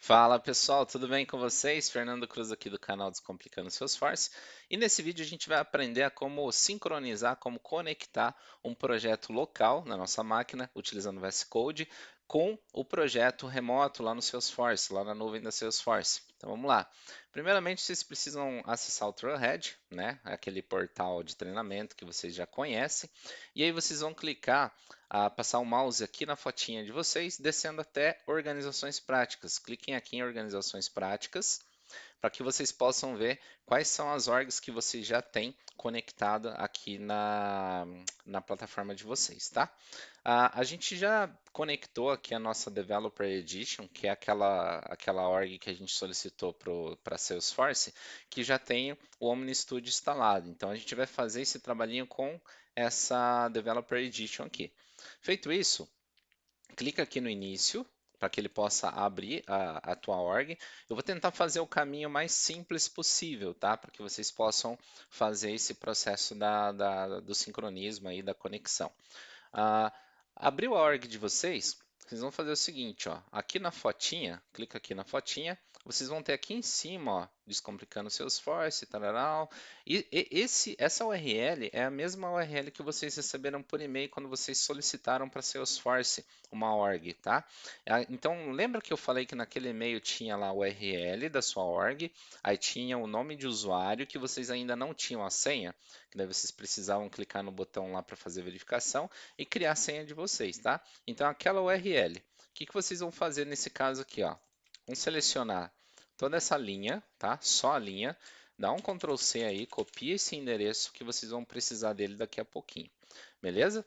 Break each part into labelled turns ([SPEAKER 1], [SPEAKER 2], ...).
[SPEAKER 1] Fala pessoal, tudo bem com vocês? Fernando Cruz aqui do canal Descomplicando Salesforce. E nesse vídeo a gente vai aprender a como sincronizar, como conectar um projeto local na nossa máquina, utilizando o VS Code, com o projeto remoto lá no Salesforce, lá na nuvem da Salesforce. Então vamos lá. Primeiramente, vocês precisam acessar o Trailhead, né? Aquele portal de treinamento que vocês já conhecem. E aí vocês vão clicar passar o mouse aqui na fotinha de vocês, descendo até organizações práticas. Cliquem aqui em organizações práticas para que vocês possam ver quais são as orgs que vocês já têm conectada aqui na plataforma de vocês, tá? A gente já conectou aqui a nossa Developer Edition, que é aquela org que a gente solicitou para Salesforce, que já tem o Omni Studio instalado. Então a gente vai fazer esse trabalhinho com essa Developer Edition aqui. Feito isso, clica aqui no início para que ele possa abrir a tua org. Eu vou tentar fazer o caminho mais simples possível, tá? Para que vocês possam fazer esse processo do sincronismo aí, da conexão. Ah, abriu a org de vocês, vocês vão fazer o seguinte, ó, aqui na fotinha, clica aqui na fotinha, vocês vão ter aqui em cima, ó, Descomplicando Salesforce, tararau, essa URL é a mesma URL que vocês receberam por e-mail quando vocês solicitaram para Salesforce uma org, tá? Então, lembra que eu falei que naquele e-mail tinha lá a URL da sua org, aí tinha o nome de usuário que vocês ainda não tinham a senha, que daí vocês precisavam clicar no botão lá para fazer verificação e criar a senha de vocês, tá? Então, aquela URL. O que vocês vão fazer nesse caso aqui, ó? Vão selecionar toda essa linha, tá? Só a linha. Dá um Ctrl C aí, copia esse endereço que vocês vão precisar dele daqui a pouquinho. Beleza?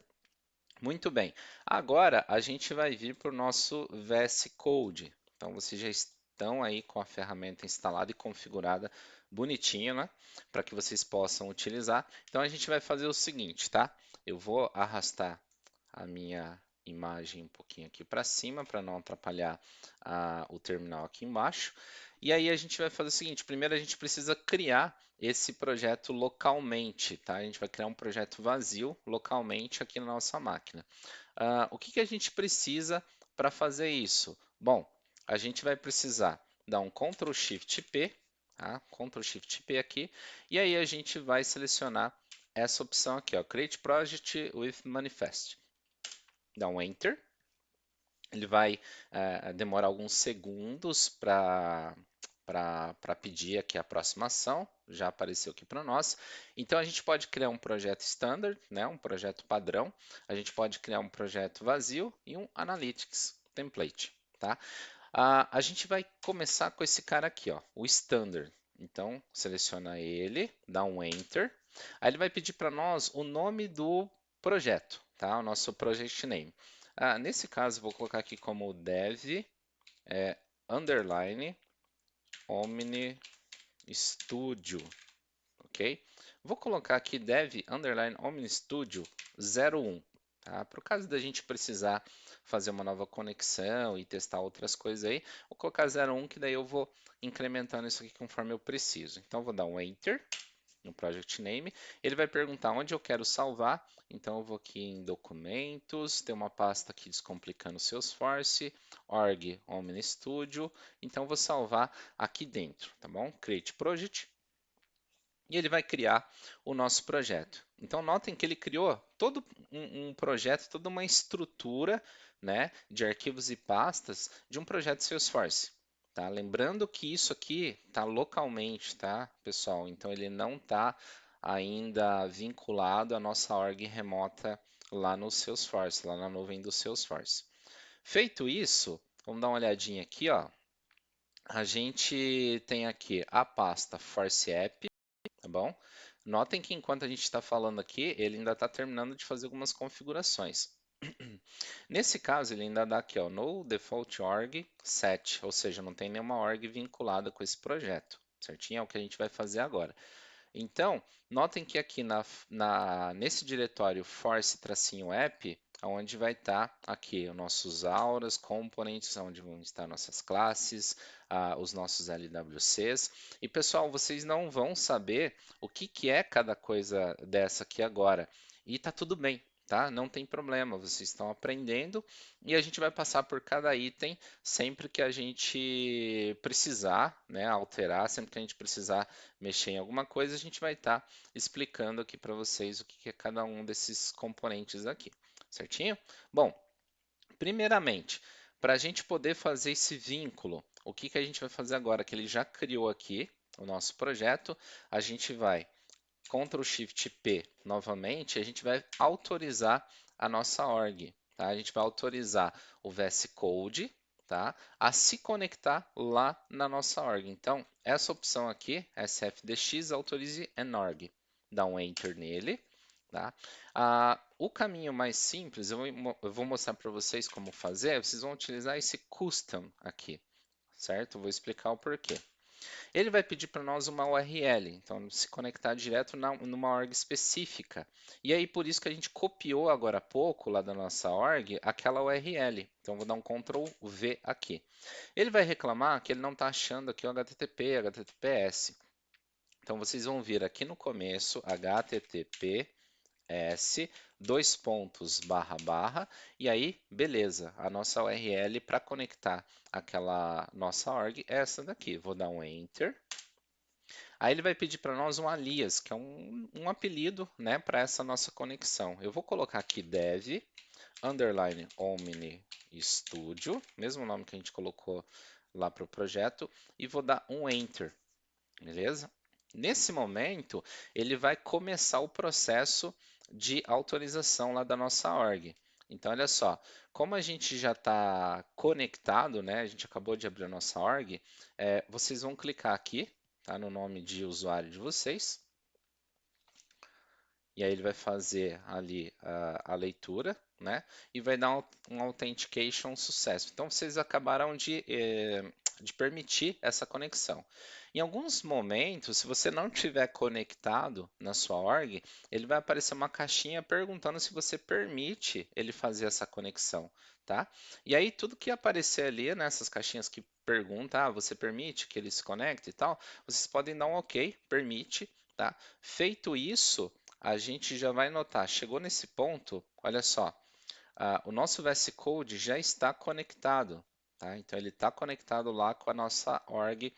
[SPEAKER 1] Muito bem. Agora a gente vai vir para o nosso VS Code. Então vocês já estão aí com a ferramenta instalada e configurada bonitinho, né? Para que vocês possam utilizar. Então a gente vai fazer o seguinte, tá? Eu vou arrastar a minha imagem um pouquinho aqui para cima para não atrapalhar o terminal aqui embaixo. E aí a gente vai fazer o seguinte: primeiro a gente precisa criar esse projeto localmente, tá? A gente vai criar um projeto vazio localmente aqui na nossa máquina. O que a gente precisa para fazer isso? Bom, a gente vai precisar dar um Ctrl Shift P, tá? Ctrl Shift P aqui, e aí a gente vai selecionar essa opção aqui, ó, Create Project with Manifest. Dá um Enter. Ele vai demorar alguns segundos para pedir aqui a próxima ação, já apareceu aqui para nós. Então a gente pode criar um projeto standard, né, um projeto padrão, a gente pode criar um projeto vazio e um Analytics template, tá? A gente vai começar com esse cara aqui, ó, o standard. Então seleciona ele, dá um Enter, aí ele vai pedir para nós o nome do projeto, tá? O nosso project name. Nesse caso, vou colocar aqui como dev underline Omni Studio, ok? Vou colocar aqui dev underline Omni Studio 01, tá? Por caso da gente precisar fazer uma nova conexão e testar outras coisas aí, vou colocar 01 que daí eu vou incrementando isso aqui conforme eu preciso. Então vou dar um Enter no Project Name, ele vai perguntar onde eu quero salvar, então eu vou aqui em Documentos, tem uma pasta aqui Descomplicando Salesforce, Org Omni Studio, então eu vou salvar aqui dentro, tá bom? Create Project, e ele vai criar o nosso projeto. Então notem que ele criou todo um projeto, toda uma estrutura, né, de arquivos e pastas de um projeto Salesforce. Tá? Lembrando que isso aqui está localmente, tá, pessoal? Então ele não está ainda vinculado à nossa org remota lá no Salesforce, lá na nuvem do Salesforce. Feito isso, vamos dar uma olhadinha aqui, ó. A gente tem aqui a pasta Force App, tá bom? Notem que enquanto a gente está falando aqui, ele ainda está terminando de fazer algumas configurações. Nesse caso, ele ainda dá aqui, ó, no default org set, ou seja, não tem nenhuma org vinculada com esse projeto, certinho? É o que a gente vai fazer agora. Então, notem que aqui nesse diretório force-app, onde vai estar aqui os nossos auras, components, onde vão estar nossas classes, os nossos LWCs. E pessoal, vocês não vão saber o que é cada coisa dessa aqui agora. E tá tudo bem, tá? Não tem problema, vocês estão aprendendo e a gente vai passar por cada item sempre que a gente precisar, né, alterar, sempre que a gente precisar mexer em alguma coisa, a gente vai estar explicando aqui para vocês o que é cada um desses componentes aqui, certinho? Bom, primeiramente, para a gente poder fazer esse vínculo, o que a gente vai fazer agora que ele já criou aqui o nosso projeto, a gente vai Ctrl Shift P novamente, a gente vai autorizar a nossa org, tá? A gente vai autorizar o VS Code, tá? A se conectar lá na nossa org. Então, essa opção aqui, sfdx autorize an org. Dá um Enter nele, tá? O caminho mais simples, eu vou mostrar para vocês como fazer, vocês vão utilizar esse custom aqui, certo? Eu vou explicar o porquê. Ele vai pedir para nós uma URL, então se conectar direto numa org específica. E aí por isso que a gente copiou agora há pouco lá da nossa org aquela URL. Então vou dar um Ctrl V aqui. Ele vai reclamar que ele não está achando aqui o HTTP, HTTPS. Então vocês vão vir aqui no começo, HTTPS, dois pontos, barra, barra, e aí, beleza, a nossa URL para conectar aquela nossa org é essa daqui. Vou dar um Enter. Aí ele vai pedir para nós um alias, que é um apelido, né, para essa nossa conexão. Eu vou colocar aqui dev underline omni studio, mesmo nome que a gente colocou lá para o projeto, e vou dar um enter, beleza? Nesse momento, ele vai começar o processo de autorização lá da nossa org. Então, olha só, como a gente já está conectado, né? A gente acabou de abrir a nossa org, vocês vão clicar aqui, tá? No nome de usuário de vocês. E aí ele vai fazer ali a leitura, né? E vai dar um authentication sucesso. Então vocês acabaram de permitir essa conexão. Em alguns momentos, se você não tiver conectado na sua org, ele vai aparecer uma caixinha perguntando se você permite ele fazer essa conexão, tá? E aí tudo que aparecer ali nessas caixinhas que pergunta, você permite que ele se conecte e tal, vocês podem dar um OK, permite, tá? Feito isso, a gente já vai notar, chegou nesse ponto, olha só, o nosso VS Code já está conectado, tá? Então ele está conectado lá com a nossa org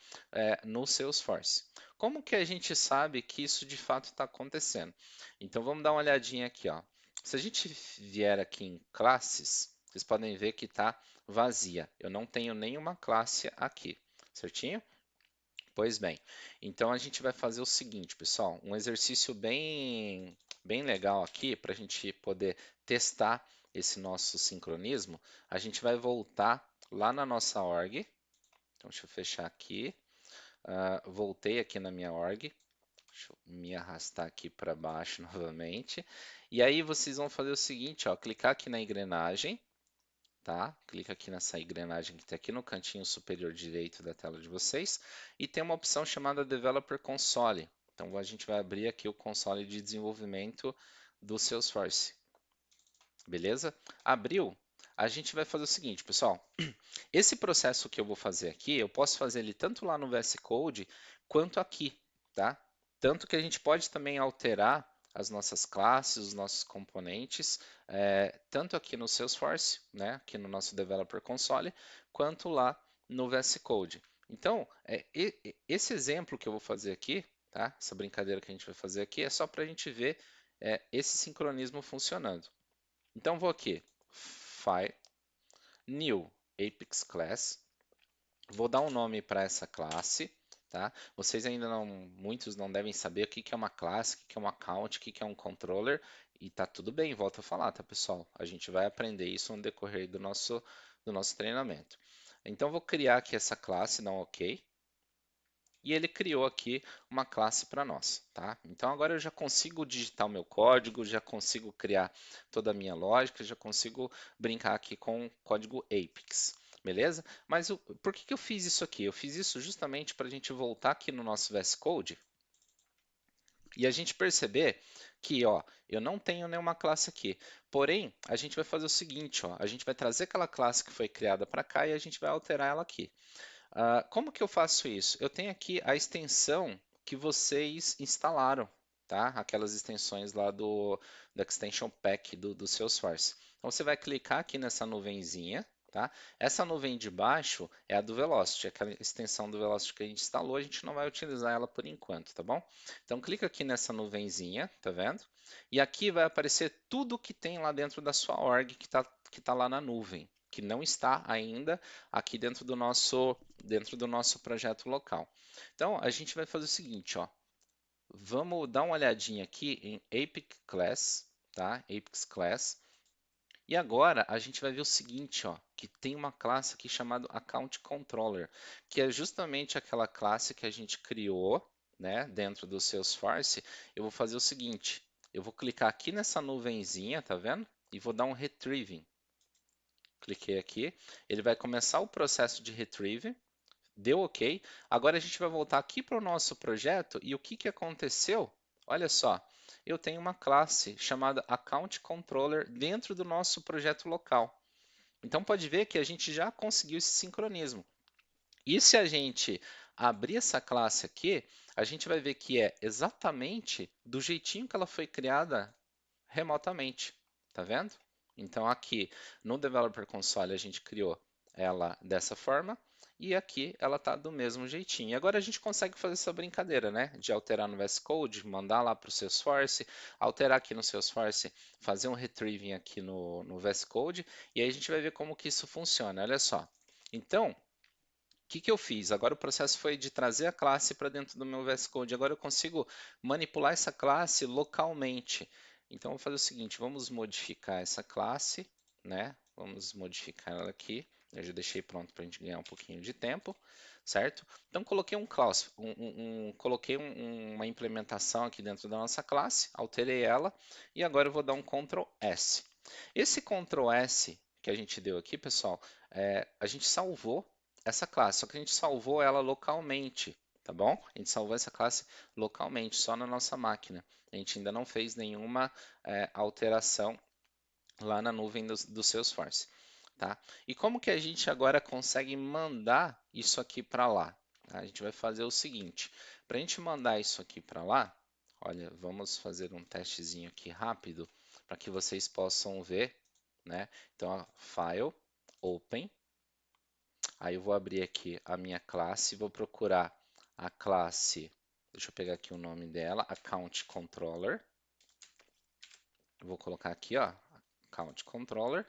[SPEAKER 1] no Salesforce. Como que a gente sabe que isso de fato está acontecendo? Então vamos dar uma olhadinha aqui, ó. Se a gente vier aqui em classes, vocês podem ver que está vazia. Eu não tenho nenhuma classe aqui, certinho? Pois bem, então a gente vai fazer o seguinte, pessoal, um exercício bem legal aqui para a gente poder testar esse nosso sincronismo. A gente vai voltar lá na nossa org. Então, deixa eu fechar aqui. Voltei aqui na minha org. Deixa eu me arrastar aqui para baixo novamente. E aí vocês vão fazer o seguinte, ó, clicar aqui na engrenagem, tá? Clica aqui nessa engrenagem que está aqui no cantinho superior direito da tela de vocês e tem uma opção chamada Developer Console. Então a gente vai abrir aqui o console de desenvolvimento do Salesforce. Beleza? Abriu? A gente vai fazer o seguinte, pessoal. Esse processo que eu vou fazer aqui, eu posso fazer ele tanto lá no VS Code quanto aqui, tá? Tanto que a gente pode também alterar as nossas classes, os nossos componentes, tanto aqui no Salesforce, né, aqui no nosso Developer Console, quanto lá no VS Code. Então, esse exemplo que eu vou fazer aqui, tá? Essa brincadeira que a gente vai fazer aqui é só para a gente ver esse sincronismo funcionando. Então, vou aqui, File, New Apex Class, vou dar um nome para essa classe, tá? Vocês ainda não, muitos não devem saber o que é uma classe, o que é um account, o que é um controller, e tá tudo bem, volto a falar, tá, pessoal? A gente vai aprender isso no decorrer do nosso treinamento. Então, vou criar aqui essa classe, dar um OK, e ele criou aqui uma classe para nós, tá? Então agora eu já consigo digitar o meu código, já consigo criar toda a minha lógica, já consigo brincar aqui com o código Apex, beleza? Mas por que eu fiz isso aqui? Eu fiz isso justamente para a gente voltar aqui no nosso VS Code e a gente perceber que, ó, eu não tenho nenhuma classe aqui. Porém, a gente vai fazer o seguinte, ó, a gente vai trazer aquela classe que foi criada para cá e a gente vai alterar ela aqui. Como que eu faço isso? Eu tenho aqui a extensão que vocês instalaram, tá? Aquelas extensões lá do Extension Pack do Salesforce. Então você vai clicar aqui nessa nuvenzinha, tá? Essa nuvem de baixo é a do Velocity, aquela extensão do Velocity que a gente instalou, a gente não vai utilizar ela por enquanto, tá bom? Então clica aqui nessa nuvenzinha, tá vendo? E aqui vai aparecer tudo que tem lá dentro da sua org que tá lá na nuvem, que não está ainda aqui dentro do nosso projeto local. Então a gente vai fazer o seguinte, ó. Vamos dar uma olhadinha aqui em Apex Class, tá? Apex Class. E agora a gente vai ver o seguinte, ó, que tem uma classe aqui chamada Account Controller, que é justamente aquela classe que a gente criou, né, dentro do Salesforce. Eu vou fazer o seguinte, eu vou clicar aqui nessa nuvenzinha, tá vendo? E vou dar um Retrieving. Cliquei aqui, ele vai começar o processo de Retrieving. Deu OK. Agora a gente vai voltar aqui para o nosso projeto e o que, que aconteceu? Olha só, eu tenho uma classe chamada Account Controller dentro do nosso projeto local. Então pode ver que a gente já conseguiu esse sincronismo. E se a gente abrir essa classe aqui, a gente vai ver que é exatamente do jeitinho que ela foi criada remotamente. Tá vendo? Então aqui no Developer Console a gente criou ela dessa forma e aqui ela está do mesmo jeitinho. E agora a gente consegue fazer essa brincadeira, né? De alterar no VS Code, mandar lá para o Salesforce, alterar aqui no Salesforce, fazer um retrieving aqui no VS Code e aí a gente vai ver como que isso funciona. Olha só. Então, o que, que eu fiz? Agora o processo foi de trazer a classe para dentro do meu VS Code. Agora eu consigo manipular essa classe localmente. Então, vou fazer o seguinte, vamos modificar essa classe, né? Vamos modificar ela aqui. Eu já deixei pronto para a gente ganhar um pouquinho de tempo, certo? Então, coloquei um class, coloquei uma implementação aqui dentro da nossa classe, alterei ela e agora eu vou dar um Ctrl S. Esse Ctrl S que a gente deu aqui, pessoal, a gente salvou essa classe, só que a gente salvou ela localmente, tá bom? A gente salvou essa classe localmente, só na nossa máquina. A gente ainda não fez nenhuma alteração lá na nuvem do Salesforce, tá? E como que a gente agora consegue mandar isso aqui para lá? A gente vai fazer o seguinte, para a gente mandar isso aqui para lá, olha, vamos fazer um testezinho aqui rápido para que vocês possam ver, né? Então, ó, File, Open. Aí eu vou abrir aqui a minha classe, vou procurar a classe, deixa eu pegar aqui o nome dela, Account Controller. Vou colocar aqui, ó, Account Controller,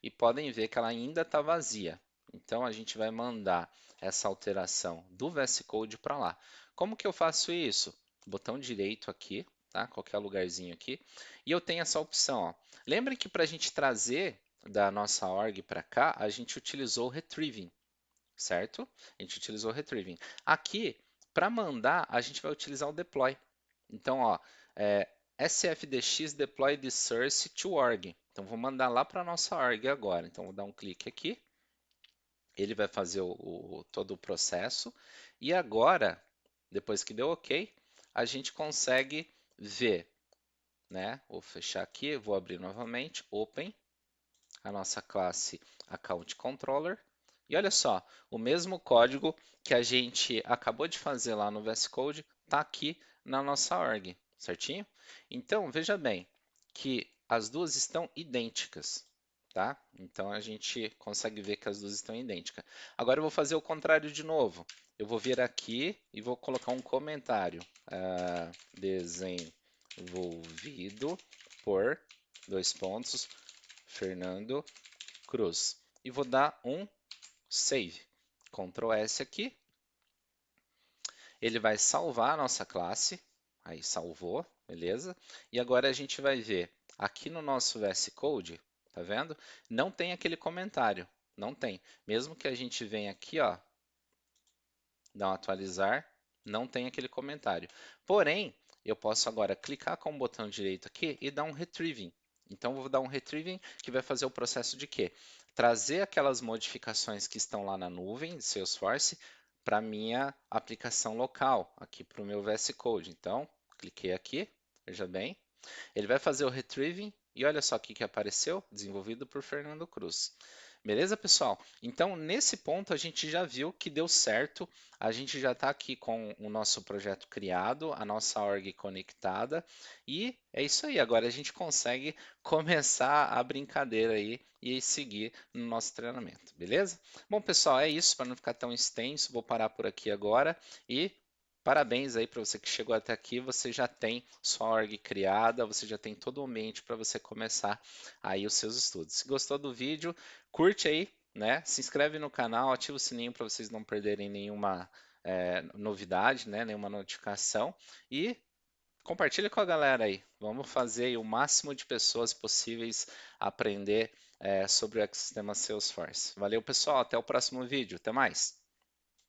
[SPEAKER 1] e podem ver que ela ainda está vazia. Então a gente vai mandar essa alteração do VS Code para lá. Como que eu faço isso? Botão direito aqui, tá? Qualquer lugarzinho aqui, e eu tenho essa opção, ó. Lembrem que para a gente trazer da nossa org para cá, a gente utilizou o Retrieving, certo? A gente utilizou o retrieving. Aqui, para mandar, a gente vai utilizar o deploy. Então, ó, sfdx deploy the source to org. Então, vou mandar lá para a nossa org agora. Então, vou dar um clique aqui. Ele vai fazer todo o processo. E agora, depois que deu OK, a gente consegue ver, né? Vou fechar aqui, vou abrir novamente, Open, a nossa classe Account Controller. E olha só, o mesmo código que a gente acabou de fazer lá no VS Code está aqui na nossa org, certinho? Então, veja bem que as duas estão idênticas, tá? Então, a gente consegue ver que as duas estão idênticas. Agora, eu vou fazer o contrário de novo. Eu vou vir aqui e vou colocar um comentário. Desenvolvido por, dois pontos, Fernando Cruz. E vou dar um save. Ctrl S aqui. Ele vai salvar a nossa classe. Aí salvou, beleza? E agora a gente vai ver aqui no nosso VS Code, tá vendo? Não tem aquele comentário, não tem. Mesmo que a gente venha aqui, ó, dar um atualizar, não tem aquele comentário. Porém, eu posso agora clicar com o botão direito aqui e dar um retrieving. Então, vou dar um retrieving que vai fazer o processo de quê? Trazer aquelas modificações que estão lá na nuvem de Salesforce para minha aplicação local, aqui para o meu VS Code. Então, cliquei aqui, veja bem. Ele vai fazer o retrieving e olha só o que apareceu, desenvolvido por Fernando Cruz. Beleza, pessoal? Então, nesse ponto, a gente já viu que deu certo, a gente já está aqui com o nosso projeto criado, a nossa org conectada, e é isso aí. Agora a gente consegue começar a brincadeira aí e seguir no nosso treinamento, beleza? Bom, pessoal, é isso. Para não ficar tão extenso, vou parar por aqui agora e parabéns aí para você que chegou até aqui. Você já tem sua org criada, você já tem todo o ambiente para você começar aí os seus estudos. Se gostou do vídeo, curte aí, né? Se inscreve no canal, ativa o sininho para vocês não perderem nenhuma novidade, né? Nenhuma notificação e compartilha com a galera aí. Vamos fazer aí o máximo de pessoas possíveis aprender sobre o ecossistema Salesforce. Valeu, pessoal. Até o próximo vídeo. Até mais.